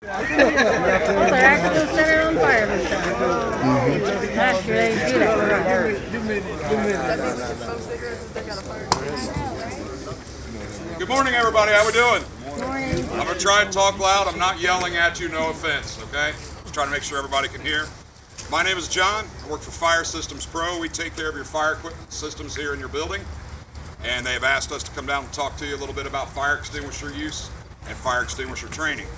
Well, they're actually set it on fire this time. Last year they didn't do that. Good morning, everybody. How we doing? Morning. I'm gonna try and talk loud. I'm not yelling at you. No offense. Okay? Just trying to make sure everybody can hear. My name is John. I work for Fire Systems Pro. We take care of your fire equipment systems here in your building. And they have asked us to come down and talk to you a little bit about fire extinguisher use and fire extinguisher training.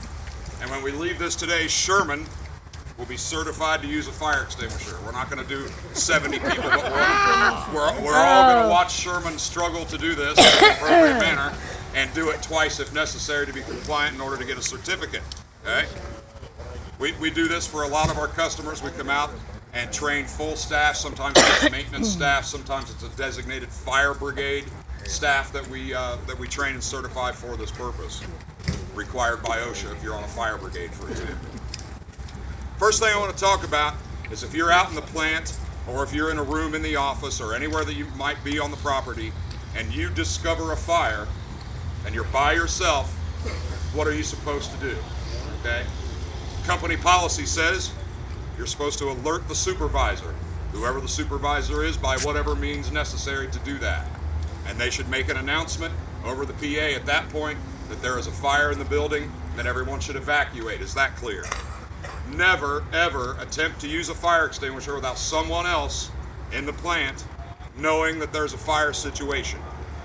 And when we leave this today, Sherman will be certified to use a fire extinguisher. We're not going to do 70 people, but we're all going to watch Sherman struggle to do this in an appropriate manner and do it twice if necessary to be compliant in order to get a certificate. Okay? We do this for a lot of our customers. We come out and train full staff. Sometimes it's maintenance staff. Sometimes it's a designated fire brigade staff that we train and certify for this purpose, required by OSHA if you're on a fire brigade, for example. First thing I want to talk about is if you're out in the plant or if you're in a room in the office or anywhere that you might be on the property and you discover a fire and you're by yourself, what are you supposed to do? Okay? Company policy says you're supposed to alert the supervisor, whoever the supervisor is, by whatever means necessary to do that. And they should make an announcement over the PA at that point that there is a fire in the building and that everyone should evacuate. Is that clear? Never, ever attempt to use a fire extinguisher without someone else in the plant knowing that there's a fire situation.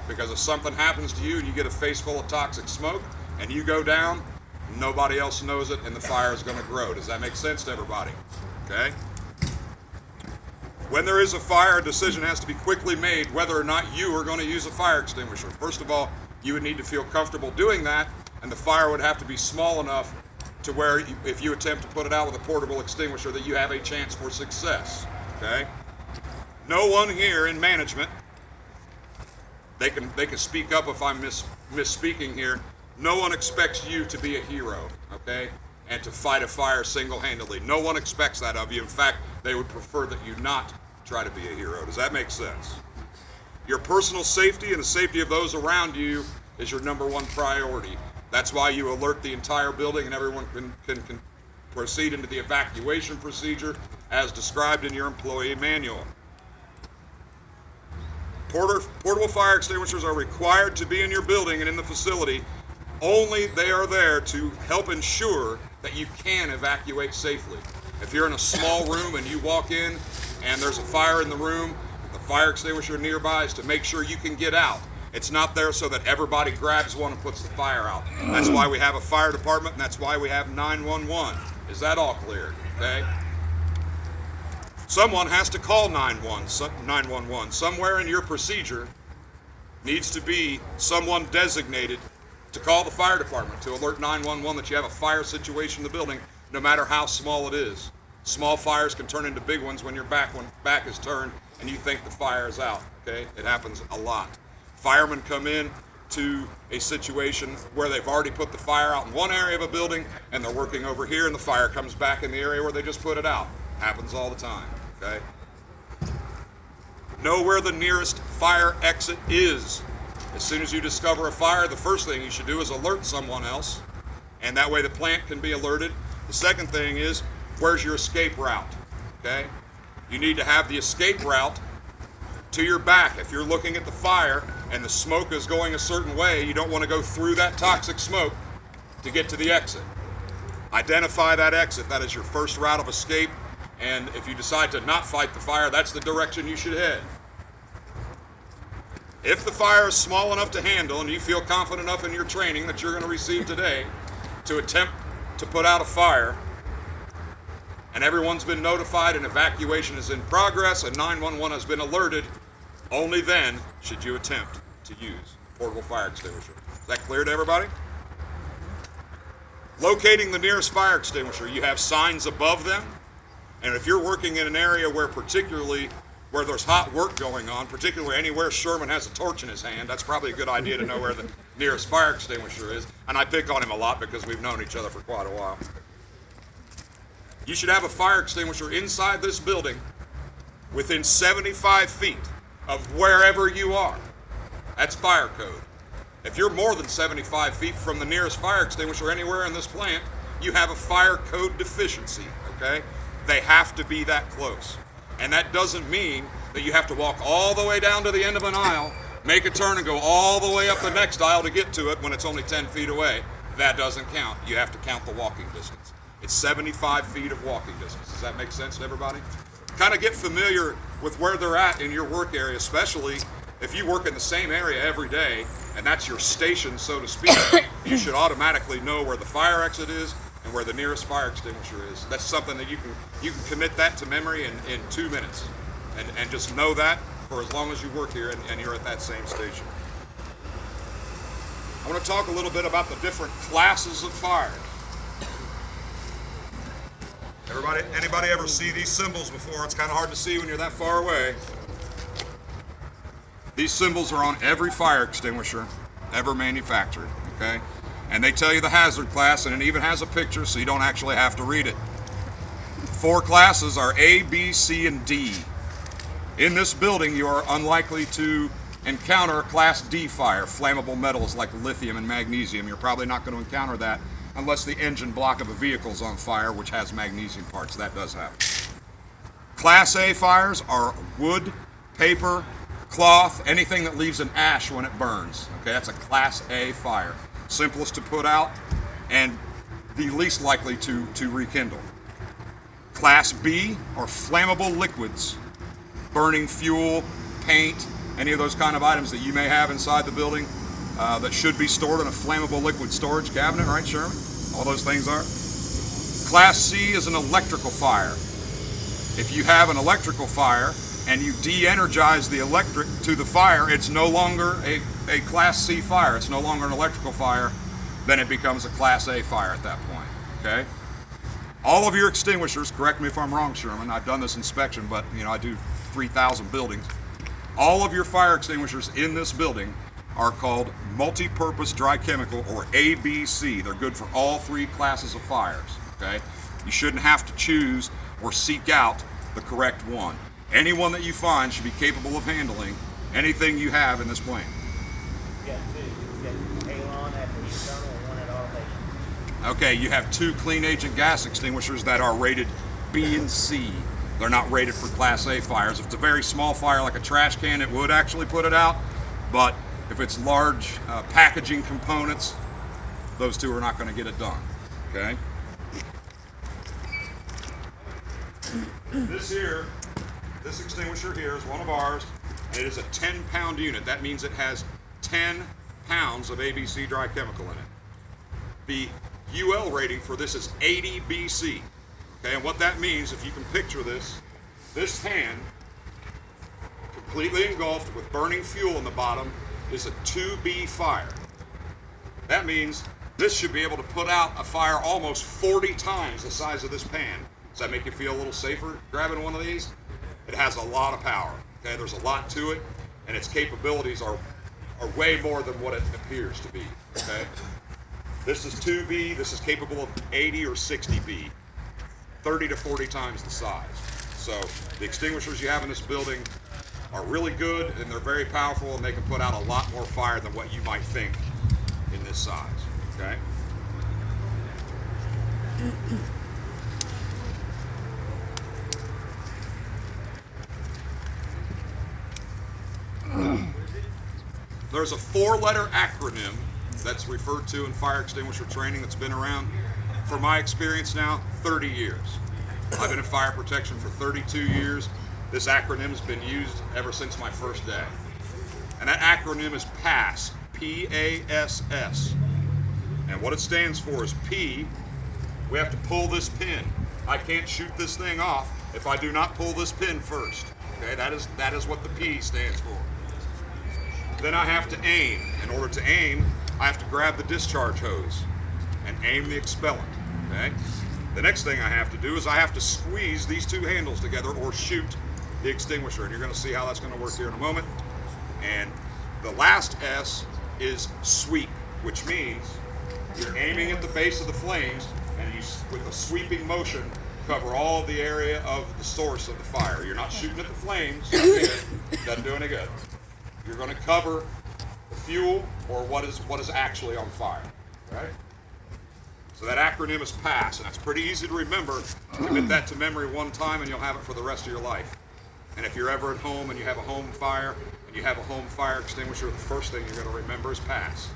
Because if something happens to you and you get a face full of toxic smoke and you go down, nobody else knows it and the fire is going to grow. Does that make sense to everybody? Okay? When there is a fire, a decision has to be quickly made whether or not you are going to use a fire extinguisher. First of all, you would need to feel comfortable doing that, and the fire would have to be small enough to where if you attempt to put it out with a portable extinguisher that you have a chance for success. Okay? No one here in management, they can speak up if I'm misspeaking here. No one expects you to be a hero, okay? And to fight a fire single-handedly. No one expects that of you. In fact, they would prefer that you not try to be a hero. Does that make sense? Your personal safety and the safety of those around you is your number one priority. That's why you alert the entire building and everyone can proceed into the evacuation procedure as described in your employee manual. Portable fire extinguishers are required to be in your building and in the facility. Only they are there to help ensure that you can evacuate safely. If you're in a small room and you walk in and there's a fire in the room, the fire extinguisher nearby is to make sure you can get out. It's not there so that everybody grabs one and puts the fire out. That's why we have a fire department and that's why we have 911. Is that all clear? Okay? Someone has to call 911. Somewhere in your procedure needs to be someone designated to call the fire department, to alert 911 that you have a fire situation in the building, no matter how small it is. Small fires can turn into big ones when your back is turned and you think the fire is out, okay? It happens a lot. Firemen come in to a situation where they've already put the fire out in one area of a building and they're working over here and the fire comes back in the area where they just put it out. Happens all the time, okay? Know where the nearest fire exit is. As soon as you discover a fire, the first thing you should do is alert someone else, and that way the plant can be alerted. The second thing is, where's your escape route? Okay? You need to have the escape route to your back. If you're looking at the fire and the smoke is going a certain way, you don't want to go through that toxic smoke to get to the exit. Identify that exit. That is your first route of escape, and if you decide to not fight the fire, that's the direction you should head. If the fire is small enough to handle and you feel confident enough in your training that you're going to receive today to attempt to put out a fire, and everyone's been notified and evacuation is in progress and 911 has been alerted, only then should you attempt to use a portable fire extinguisher. Is that clear to everybody? Locating the nearest fire extinguisher, you have signs above them, and if you're working in an area where there's hot work going on, particularly anywhere Sherman has a torch in his hand, that's probably a good idea to know where the nearest fire extinguisher is. And I pick on him a lot because we've known each other for quite a while. You should have a fire extinguisher inside this building within 75 feet of wherever you are. That's fire code. If you're more than 75 feet from the nearest fire extinguisher anywhere in this plant, you have a fire code deficiency, okay? They have to be that close. And that doesn't mean that you have to walk all the way down to the end of an aisle, make a turn and go all the way up the next aisle to get to it when it's only 10 feet away. That doesn't count. You have to count the walking distance. It's 75 feet of walking distance. Does that make sense to everybody? Kind of get familiar with where they're at in your work area, especially if you work in the same area every day and that's your station, so to speak. You should automatically know where the fire exit is and where the nearest fire extinguisher is. That's something that you can commit that to memory in 2 minutes and just know that for as long as you work here and you're at that same station. I want to talk a little bit about the different classes of fire. Anybody ever see these symbols before? It's kind of hard to see when you're that far away. These symbols are on every fire extinguisher ever manufactured, okay? And they tell you the hazard class, and it even has a picture so you don't actually have to read it. 4 classes are A, B, C, and D. In this building, you are unlikely to encounter a Class D fire, flammable metals like lithium and magnesium. You're probably not going to encounter that unless the engine block of a vehicle is on fire, which has magnesium parts. That does happen. Class A fires are wood, paper, cloth, anything that leaves an ash when it burns. Okay, that's a Class A fire. Simplest to put out and the least likely to rekindle. Class B are flammable liquids, burning fuel, paint, any of those kind of items that you may have inside the building that should be stored in a flammable liquid storage cabinet, right, Sherman? All those things are. Class C is an electrical fire. If you have an electrical fire and you de-energize the electric to the fire, it's no longer a Class C fire. It's no longer an electrical fire. Then it becomes a Class A fire at that point, okay? All of your extinguishers, correct me if I'm wrong, Sherman, I've done this inspection, but I do 3,000 buildings. All of your fire extinguishers in this building are called multi-purpose dry chemical, or ABC. They're good for all 3 classes of fires, okay? You shouldn't have to choose or seek out the correct one. Anyone that you find should be capable of handling anything you have in this plane. You got 2. You got Halon at the internal and 1 at automation. Okay, you have 2 clean agent gas extinguishers that are rated B and C. They're not rated for Class A fires. If it's a very small fire like a trash can, it would actually put it out. But if it's large packaging components, those 2 are not going to get it done. Okay? This extinguisher here is one of ours, and it is a 10-pound unit. That means it has 10 pounds of ABC dry chemical in it. The UL rating for this is 80 BC. Okay, and what that means, if you can picture this hand completely engulfed with burning fuel in the bottom is a 2B fire. That means this should be able to put out a fire almost 40 times the size of this pan. Does that make you feel a little safer grabbing one of these? It has a lot of power. Okay, there's a lot to it, and its capabilities are way more than what it appears to be. Okay, this is 2B. This is capable of 80 or 60B, 30 to 40 times the size. So the extinguishers you have in this building are really good, and they're very powerful, and they can put out a lot more fire than what you might think in this size. Okay. There's a 4-letter acronym that's referred to in fire extinguisher training that's been around, for my experience now, 30 years. I've been in fire protection for 32 years. This acronym has been used ever since my first day. And that acronym is PASS, P-A-S-S. And what it stands for is P, we have to pull this pin. I can't shoot this thing off if I do not pull this pin first. Okay, that is what the P stands for. Then I have to aim. In order to aim, I have to grab the discharge hose and aim the expellant. Okay? The next thing I have to do is I have to squeeze these 2 handles together or shoot the extinguisher. And you're going to see how that's going to work here in a moment. And the last S is sweep, which means you're aiming at the base of the flames, and you, with a sweeping motion, cover all of the area of the source of the fire. You're not shooting at the flames. Doesn't do any good. You're going to cover the fuel or what is actually on fire, right? So that acronym is PASS, and that's pretty easy to remember. Commit that to memory one time and you'll have it for the rest of your life. And if you're ever at home and you have a home fire and you have a home fire extinguisher, the first thing you're going to remember is PASS.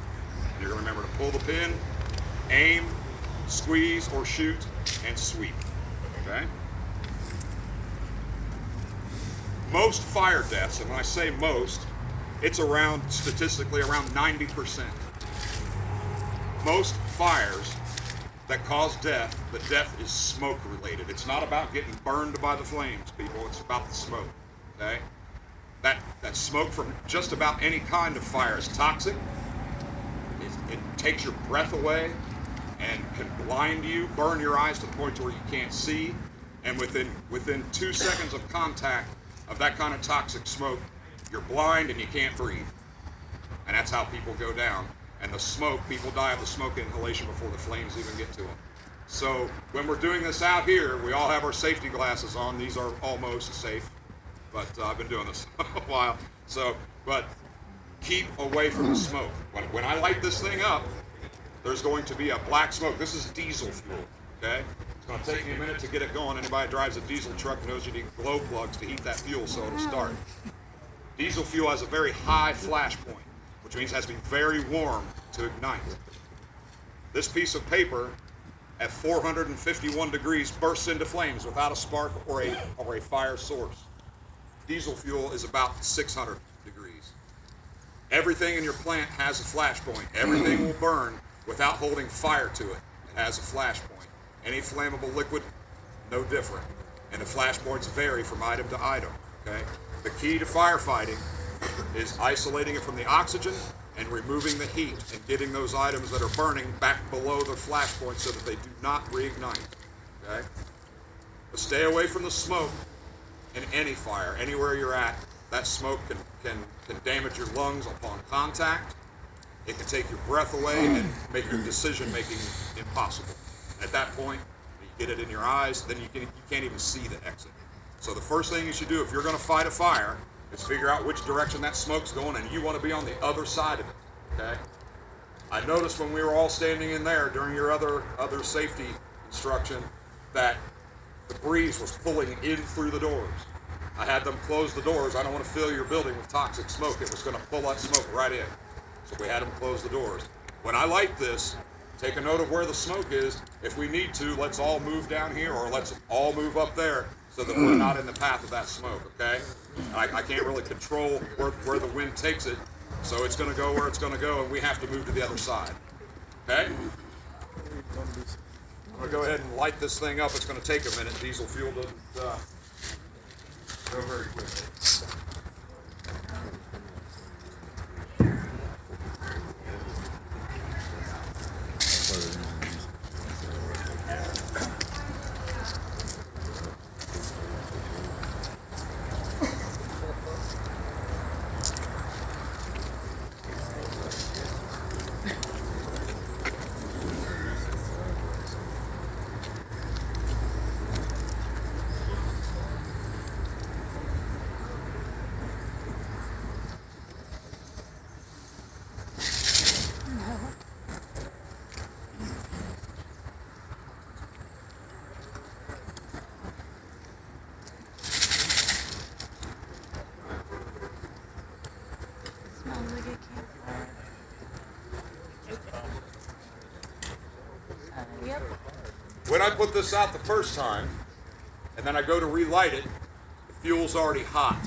And you're going to remember to pull the pin, aim, squeeze or shoot, and sweep. Okay? Most fire deaths, and when I say most, it's statistically around 90%. Most fires that cause death, the death is smoke related. It's not about getting burned by the flames, people. It's about the smoke. Okay? That smoke from just about any kind of fire is toxic. It takes your breath away and can blind you, burn your eyes to the point to where you can't see. And within 2 seconds of contact of that kind of toxic smoke, you're blind and you can't breathe. And that's how people go down. And the smoke, people die of the smoke inhalation before the flames even get to them. So when we're doing this out here, we all have our safety glasses on. These are almost safe, but I've been doing this a while. But keep away from the smoke. When I light this thing up, there's going to be a black smoke. This is diesel fuel, okay? It's going to take me a minute to get it going. Anybody who drives a diesel truck knows you need glow plugs to heat that fuel so it'll start. Diesel fuel has a very high flash point, which means it has to be very warm to ignite. This piece of paper at 451 degrees bursts into flames without a spark or a fire source. Diesel fuel is about 600 degrees. Everything in your plant has a flash point. Everything will burn without holding fire to it. It has a flash point. Any flammable liquid, no different. And the flash points vary from item to item. Okay? The key to firefighting is isolating it from the oxygen and removing the heat and getting those items that are burning back below the flash point so that they do not reignite. Okay? But stay away from the smoke in any fire, anywhere you're at. That smoke can damage your lungs upon contact. It can take your breath away and make your decision making impossible. At that point, you get it in your eyes, then you can't even see the exit. So the first thing you should do if you're going to fight a fire is figure out which direction that smoke's going, and you want to be on the other side of it. Okay? I noticed when we were all standing in there during your other safety instruction that the breeze was pulling in through the doors. I had them close the doors. I don't want to fill your building with toxic smoke. It was going to pull that smoke right in. So we had them close the doors. When I light this, take a note of where the smoke is. If we need to, let's all move down here or let's all move up there so that we're not in the path of that smoke, okay? I can't really control where the wind takes it, so it's going to go where it's going to go, and we have to move to the other side, okay? I'm going to go ahead and light this thing up. It's going to take a minute. Diesel fuel doesn't go very quickly. Smells like a campfire. Yep. When I put this out the first time, and then I go to relight it, the fuel's already hot.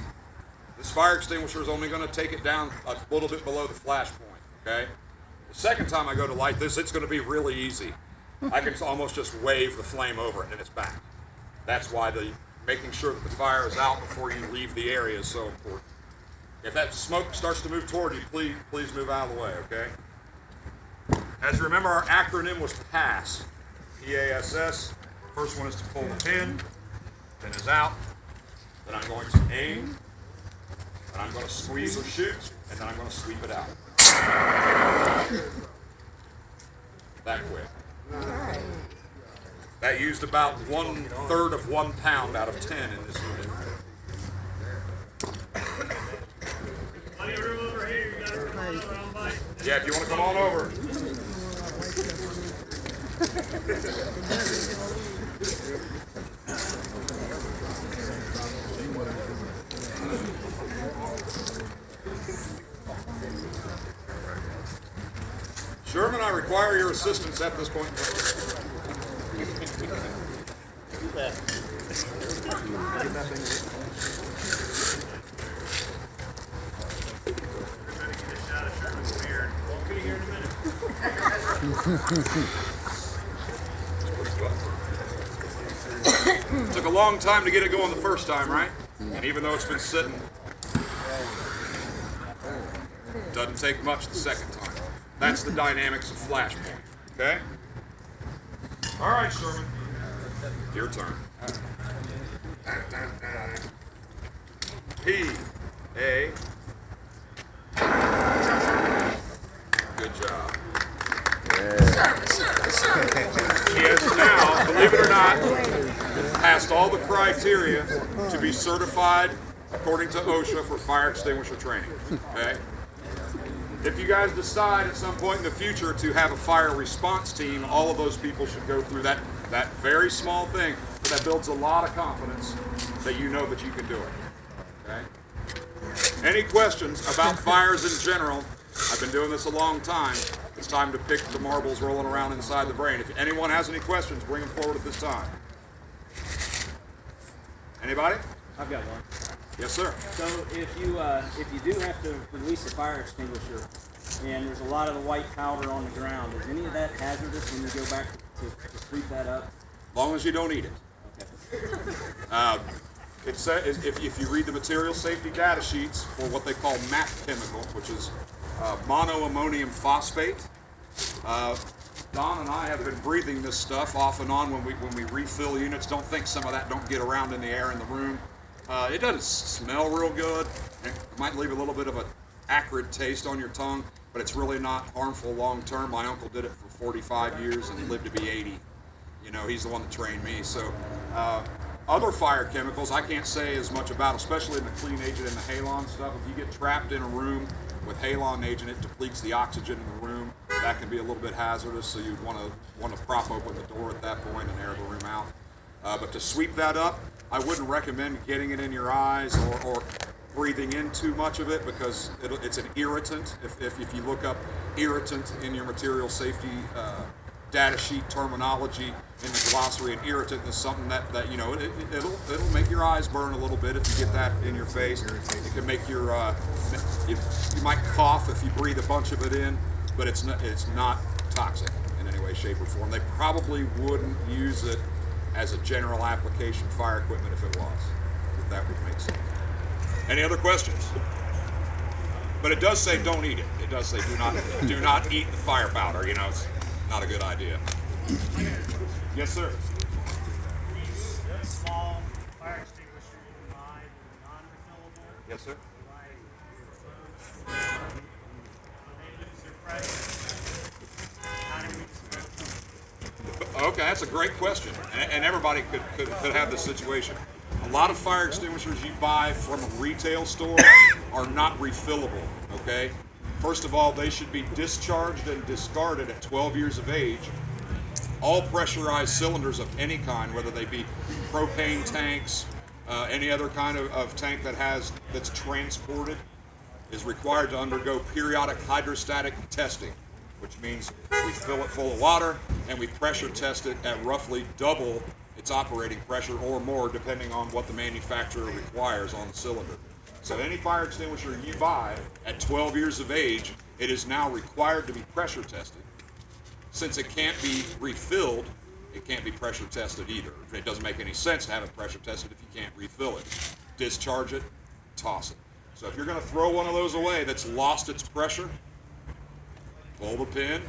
This fire extinguisher is only going to take it down a little bit below the flash point, okay? The second time I go to light this, it's going to be really easy. I can almost just wave the flame over it and it's back. That's why making sure that the fire is out before you leave the area is so important. If that smoke starts to move toward you, please move out of the way, okay? As you remember, our acronym was PASS. P-A-S-S. First one is to pull the pin. Pin is out. Then I'm going to aim. Then I'm going to squeeze or shoot. And then I'm going to sweep it out. That quick. That used about 1/3 of 1 pound out of 10 in this unit. Yeah, if you want to come on over. Sherman, I require your assistance at this point in time. Took a long time to get it going the first time, right? And even though it's been sitting, doesn't take much the second time. That's the dynamics of Flashpoint, okay? All right, Sherman. Your turn. P.A. Good job. He has now, believe it or not, passed all the criteria to be certified according to OSHA for fire extinguisher training, okay? If you guys decide at some point in the future to have a fire response team, all of those people should go through that very small thing, but that builds a lot of confidence that you know that you can do it. Okay? Any questions about fires in general? I've been doing this a long time. It's time to pick the marbles rolling around inside the brain. If anyone has any questions, bring them forward at this time. Anybody? I've got one. Yes, sir. So if you do have to release a fire extinguisher and there's a lot of the white powder on the ground, is any of that hazardous when you go back to sweep that up? As long as you don't eat it. Okay. It says if you read the material safety data sheets for what they call MAP chemical, which is monoammonium phosphate. Don and I have been breathing this stuff off and on when we refill units. Don't think some of that don't get around in the air in the room. It doesn't smell real good. It might leave a little bit of an acrid taste on your tongue, but it's really not harmful long term. My uncle did it for 45 years and lived to be 80. You know, he's the one that trained me. So other fire chemicals I can't say as much about, especially in the clean agent and the halon stuff. If you get trapped in a room with halon agent, it depletes the oxygen in the room. That can be a little bit hazardous, so you'd want to prop open the door at that point and air the room out. But to sweep that up, I wouldn't recommend getting it in your eyes or breathing in too much of it, because it's an irritant. If you look up irritant in your material safety data sheet terminology in the glossary, an irritant is something that you know it'll make your eyes burn a little bit if you get that in your face. It can make your you might cough if you breathe a bunch of it in, but it's not toxic in any way, shape, or form. They probably wouldn't use it as a general application fire equipment if it was. If that would make sense. Any other questions? But it does say don't eat it. It does say do not eat the fire powder. You know, it's not a good idea. Yes, sir. These small fire extinguishers you can buy that are non-refillable. Yes, sir. They lose their pressure. How do we dispose of them? Okay, that's a great question, and everybody could have this situation. A lot of fire extinguishers you buy from a retail store are not refillable, okay? First of all, they should be discharged and discarded at 12 years of age. All pressurized cylinders of any kind, whether they be propane tanks, any other kind of tank that's transported, is required to undergo periodic hydrostatic testing, which means we fill it full of water and we pressure test it at roughly double its operating pressure or more, depending on what the manufacturer requires on the cylinder. So any fire extinguisher you buy at 12 years of age, it is now required to be pressure tested. Since it can't be refilled, it can't be pressure tested either. It doesn't make any sense to have it pressure tested if you can't refill it. Discharge it, toss it. So if you're going to throw one of those away that's lost its pressure, pull the pin,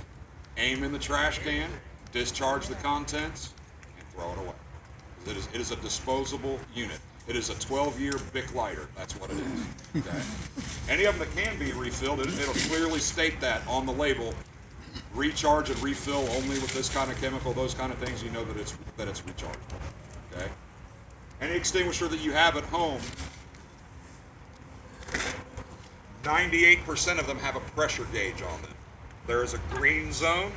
aim in the trash can, discharge the contents, and throw it away. It is a disposable unit. It is a 12-year Bic lighter. That's what it is. Okay? Any of them that can be refilled, it'll clearly state that on the label. Recharge and refill only with this kind of chemical, those kind of things. You know that it's rechargeable. Okay? Any extinguisher that you have at home, 98% of them have a pressure gauge on them. There is a green zone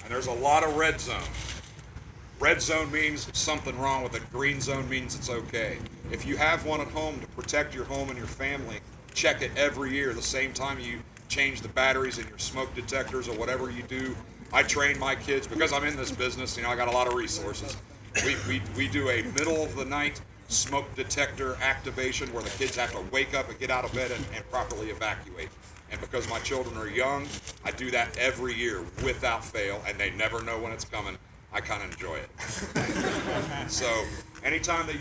And there's a lot of red zone. Red zone means something wrong with it. Green zone means it's okay. If you have one at home to protect your home and your family, check it every year. The same time you change the batteries in your smoke detectors or whatever you do. I train my kids because I'm in this business. I got a lot of resources. We do a middle of the night smoke detector activation where the kids have to wake up and get out of bed and properly evacuate. And because my children are young, I do that every year without fail, and they never know when it's coming. I kind of enjoy it. So anytime that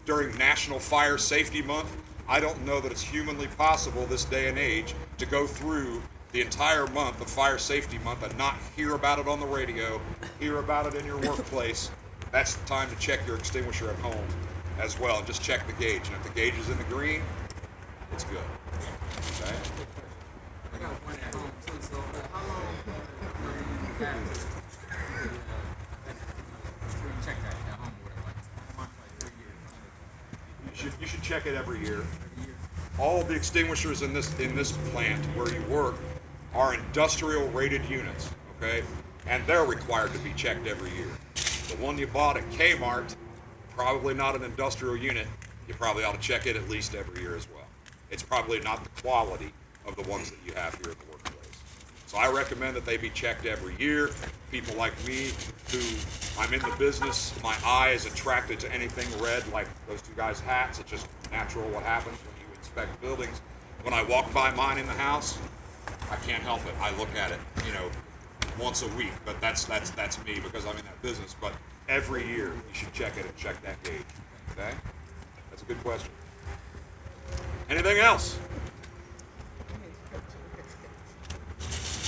during National Fire Safety Month, I don't know that it's humanly possible this day and age to go through the entire month of Fire Safety Month and not hear about it on the radio, hear about it in your workplace. That's the time to check your extinguisher at home as well, and just check the gauge. And if the gauge is in the green, it's good. Okay? I got one at home too, so how long do you have check that at home or whatever? Like 3 years. You should check it every year. All of the extinguishers in this plant where you work are industrial rated units, okay? And they're required to be checked every year. The one you bought at Kmart, probably not an industrial unit. You probably ought to check it at least every year as well. It's probably not the quality of the ones that you have here in the workplace. So I recommend that they be checked every year. People like me who I'm in the business, my eye is attracted to anything red, like those two guys' hats. It's just natural what happens when you inspect buildings. When I walk by mine in the house, I can't help it. I look at it, once a week, but that's me because I'm in that business. But every year you should check it and check that gauge. Okay? That's a good question. Anything else?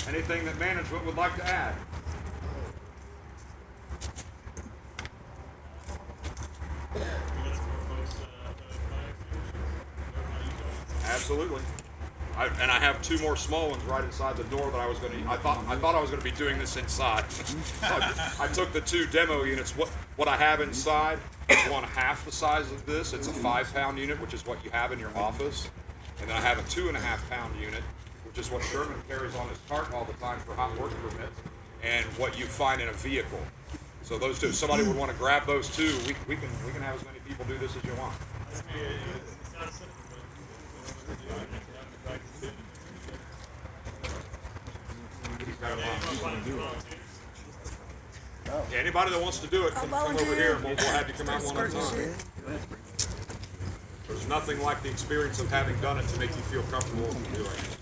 Anything that management would like to add? Absolutely. And I have 2 more small ones right inside the door that I was going to. I thought I was going to be doing this inside. I took the 2 demo units. What I have inside is one half the size of this. It's a 5-pound unit, which is what you have in your office, and then I have a 2.5-pound unit, which is what Sherman carries on his cart all the time for hot work permits, and what you find in a vehicle. So those 2. If somebody would want to grab those 2, we can have as many people do this as you want. Yeah, anybody that wants to do it, come over here and we'll have you come out one at a time. There's nothing like the experience of having done it to make you feel comfortable doing it.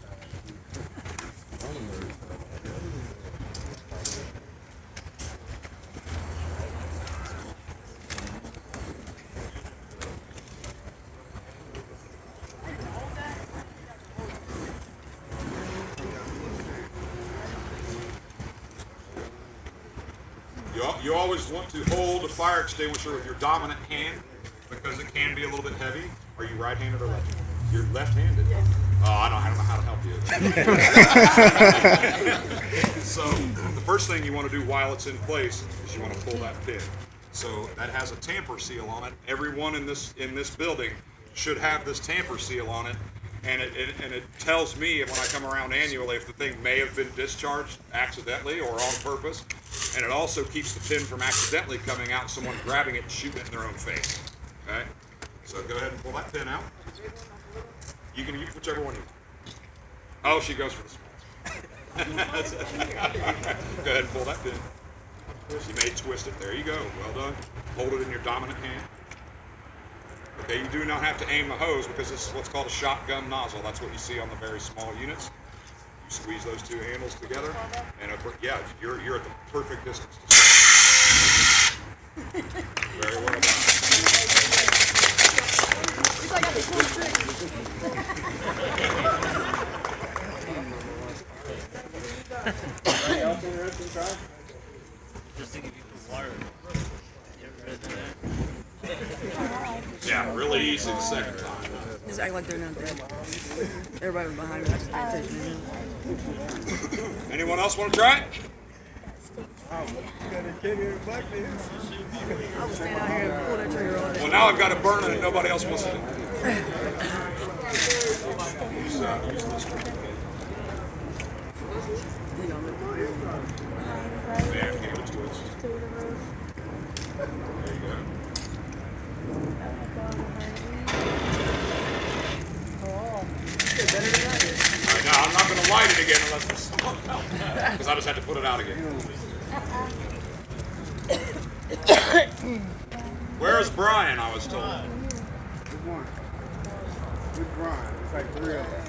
You always want to hold a fire extinguisher with your dominant hand because it can be a little bit heavy. Are you right-handed or left-handed? You're left-handed. Oh, I don't know how to help you. So the first thing you want to do while it's in place is you want to pull that pin. So that has a tamper seal on it. Everyone in this building should have this tamper seal on it. And it tells me when I come around annually if the thing may have been discharged accidentally or on purpose. And it also keeps the pin from accidentally coming out and someone grabbing it and shooting it in their own face. Okay? So go ahead and pull that pin out. You can use whichever one you want. Oh, she goes for the small. Go ahead and pull that pin. She may twist it. There you go. Well done. Hold it in your dominant hand. Okay, you do not have to aim the hose because this is what's called a shotgun nozzle. That's what you see on the very small units. You squeeze those 2 handles together, and you're at the perfect distance. Very well done. Anybody else interested in trying? Just to give you the water. You ever read that? Yeah, really easy the second time. Just act like they're not dead. Everybody was behind me. I just paid attention to them. Anyone else want to try it? I was standing out here and pulled that trigger on it. Well, now I've got it burning and nobody else wants to do it. You know, Yeah, give it a twist. There you go. All right, now I'm not going to light it again unless there's someone else. Because I just had to put it out again. Where's Brian, I was told? Good one. Good Brian. It's like 3 of them.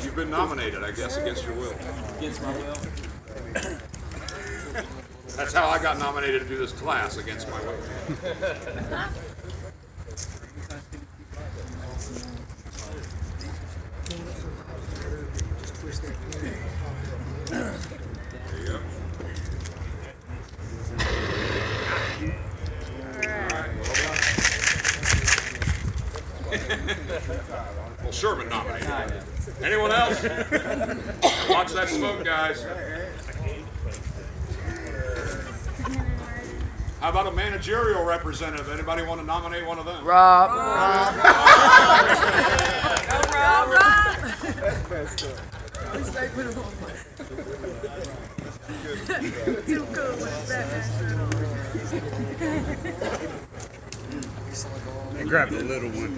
You've been nominated, I guess, against your will. Against my will. That's how I got nominated to do this class, against my will. There you go. Well, Sherman nominated. Anyone else? Watch that smoke, guys. How about a managerial representative? Anybody want to nominate one of them? Rob. That's messed up. Too cool with that. Grab the little one.